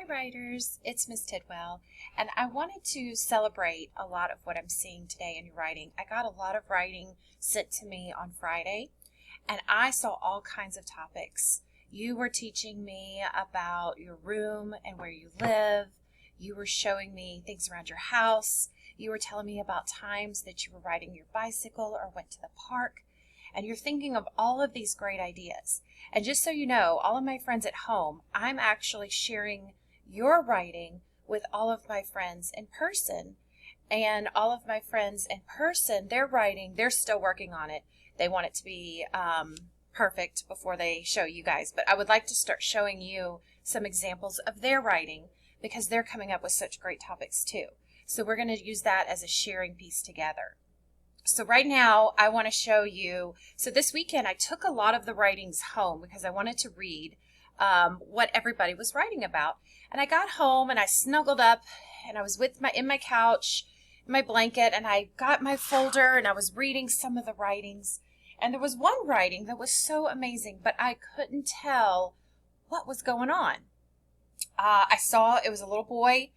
writers, it's Miss Tidwell, and I wanted to celebrate a lot of what I'm seeing today in your writing. I got a lot of writing sent to me on Friday, and I saw all kinds of topics. You were teaching me about your room and where you live. You were showing me things around your house. You were telling me about times that you were riding your bicycle or went to the park. And you're thinking of all of these great ideas. And just so you know, all of my friends at home, I'm actually sharing your writing with all of my friends in person. And all of my friends in person, their writing, they're still working on it. They want it to be perfect before they show you guys. But I would like to start showing you some examples of their writing because they're coming up with such great topics too. So we're going to use that as a sharing piece together. So right now I want to show you, so this weekend I took a lot of the writings home because I wanted to read what everybody was writing about. And I got home and I snuggled up and I was in my couch, in my blanket, and I got my folder and I was reading some of the writings. And there was one writing that was so amazing, but I couldn't tell what was going on. I saw it was a little boy.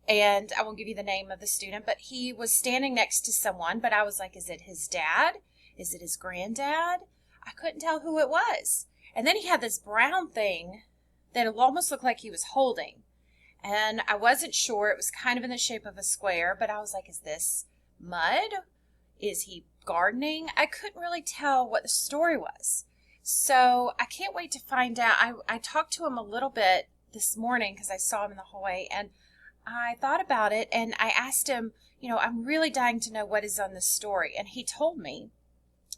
And I won't give you the name of the student, but he was standing next to someone, but I was like, is it his dad? Is it his granddad? I couldn't tell who it was. And then he had this brown thing that it almost looked like he was holding. And I wasn't sure. It was kind of in the shape of a square, but I was like, is this mud? Is he gardening? I couldn't really tell what the story was. So I can't wait to find out. I talked to him a little bit this morning because I saw him in the hallway, and I thought about it and I asked him, I'm really dying to know what is on this story. And he told me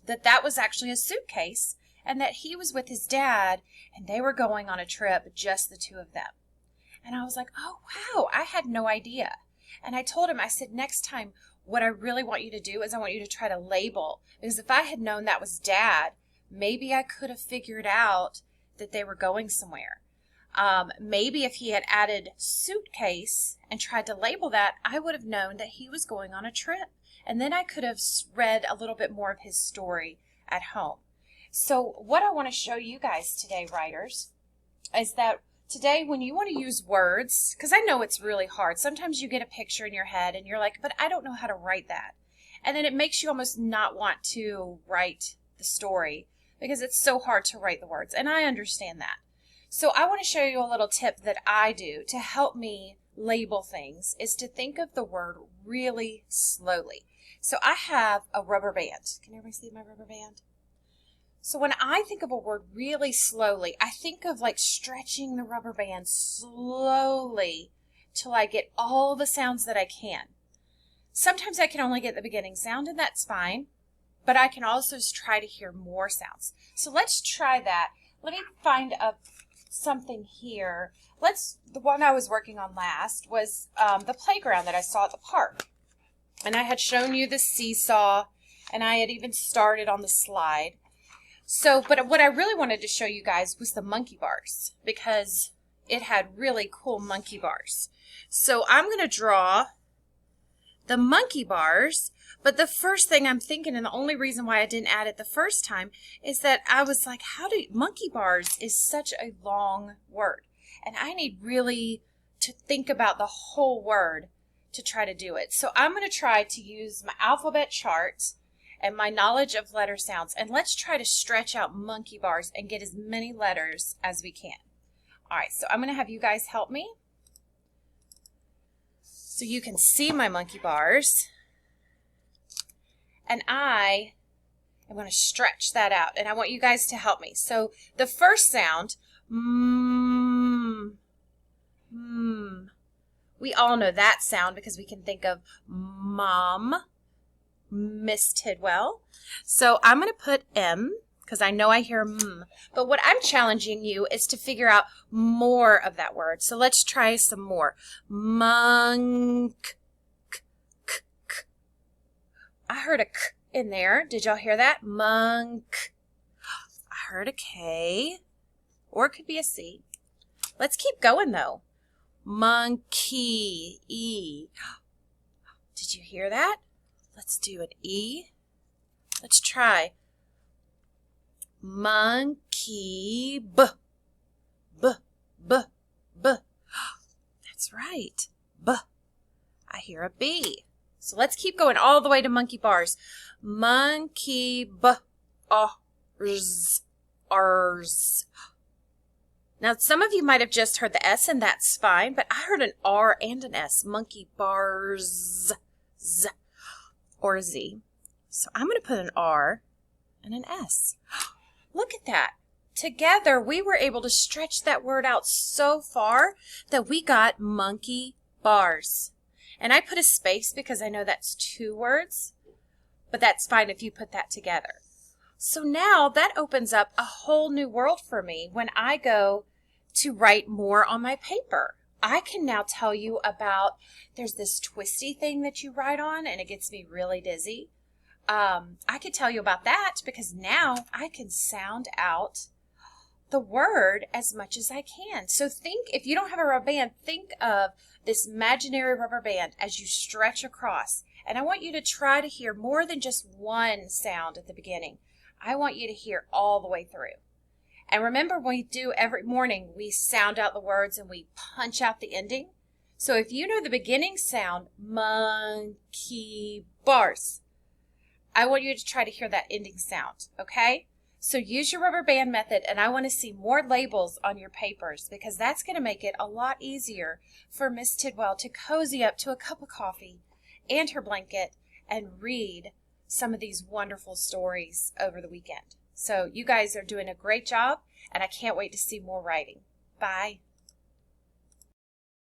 that that was actually a suitcase and that he was with his dad and they were going on a trip, just the two of them. And I was like, oh, wow, I had no idea. And I told him, I said, next time, what I really want you to do is I want you to try to label. Because if I had known that was dad, maybe I could have figured out that they were going somewhere. Maybe if he had added suitcase and tried to label that, I would have known that he was going on a trip. And then I could have read a little bit more of his story at home. So what I want to show you guys today, writers, is that today when you want to use words, because I know it's really hard. Sometimes you get a picture in your head and you're like, but I don't know how to write that. And then it makes you almost not want to write the story because it's so hard to write the words. And I understand that. So I want to show you a little tip that I do to help me label things is to think of the word really slowly. So I have a rubber band. Can everybody see my rubber band? So when I think of a word really slowly, I think of like stretching the rubber band slowly till I get all the sounds that I can. Sometimes I can only get the beginning sound, and that's fine, but I can also try to hear more sounds. So let's try that. Let me find something here. The one I was working on last was the playground that I saw at the park. And I had shown you the seesaw, and I had even started on the slide. So, but what I really wanted to show you guys was the monkey bars, because it had really cool monkey bars. So I'm going to draw the monkey bars, but the first thing I'm thinking, and the only reason why I didn't add it the first time, is that I was like, monkey bars is such a long word, and I need really to think about the whole word to try to do it. So I'm going to try to use my alphabet chart and my knowledge of letter sounds, and let's try to stretch out monkey bars and get as many letters as we can. All right, so I'm going to have you guys help me so you can see my monkey bars. And I am going to stretch that out, and I want you guys to help me. So the first sound, we all know that sound because we can think of Mom, Miss Tidwell. So I'm going to put M because I know I hear M. But what I'm challenging you is to figure out more of that word. So let's try some more. Monk. I heard a K in there. Did y'all hear that? Monk. I heard a K. Or it could be a C. Let's keep going though. Monkey. E. Did you hear that? Let's do an E. Let's try. Monkey. B. B. B. B. That's right. B. I hear a B. So let's keep going all the way to monkey bars. Monkey bars. R's. Now, some of you might have just heard the S, and that's fine, but I heard an R and an S. Monkey bars. Z. Or Z. So I'm going to put an R and an S. Look at that. Together, we were able to stretch that word out so far that we got monkey bars. And I put a space because I know that's 2 words, but that's fine if you put that together. So now that opens up a whole new world for me when I go to write more on my paper. I can now tell you about, there's this twisty thing that you write on and it gets me really dizzy. I could tell you about that because now I can sound out the word as much as I can. So think, if you don't have a rubber band, think of this imaginary rubber band as you stretch across. And I want you to try to hear more than just one sound at the beginning. I want you to hear all the way through. And remember, when we do every morning, we sound out the words and we punch out the ending. So if you know the beginning sound, monkey bars, I want you to try to hear that ending sound, okay? So use your rubber band method, and I want to see more labels on your papers because that's going to make it a lot easier for Miss Tidwell to cozy up to a cup of coffee and her blanket and read some of these wonderful stories over the weekend. So you guys are doing a great job, and I can't wait to see more writing. Bye.